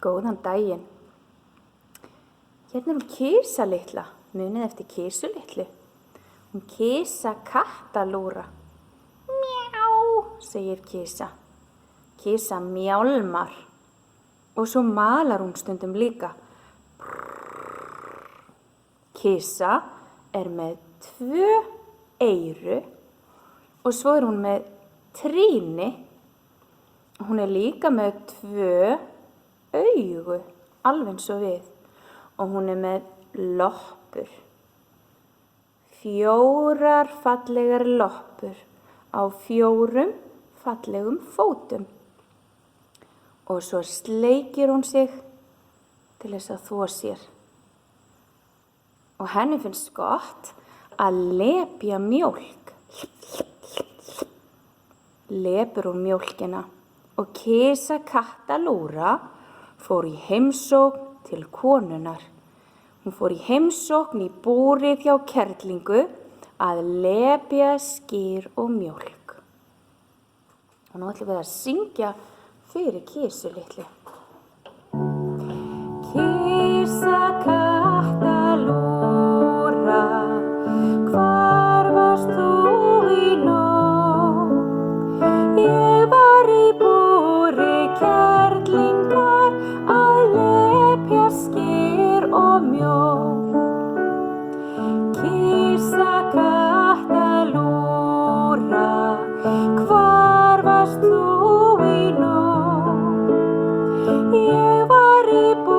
Góðan daginn. Hérna hún Kisa litla, munið eftir Kisu litlu. Hún Kisa kattalúra. Mjá, segir Kisa. Kisa mjálmar. Og svo malar hún stundum líka. Kisa með 2 eyru og svo hún með trýni. Hún líka með 2 augu, alveg eins og við. Og hún með loppur. 4 fallegar loppur á 4 fallegum fótum. Og svo sleikir hún sig til þess að þvo sér. Og henni finnst gott að lepja mjólk. Lepur hún mjólkina og Kisa kattalúra fór í heimsókn til konunnar. Hún fór í heimsókn í búrið hjá kerlingu að lepja skyr og mjólk. Og nú ætlum við að syngja fyrir Kisu litlu. Kisa kattalúra, hvar varst þú í nótt? Ég var í búri kerlingar að lepja skyr og mjólk. Kisa kattalúra, hvar varst þú í nótt? Ég var í búri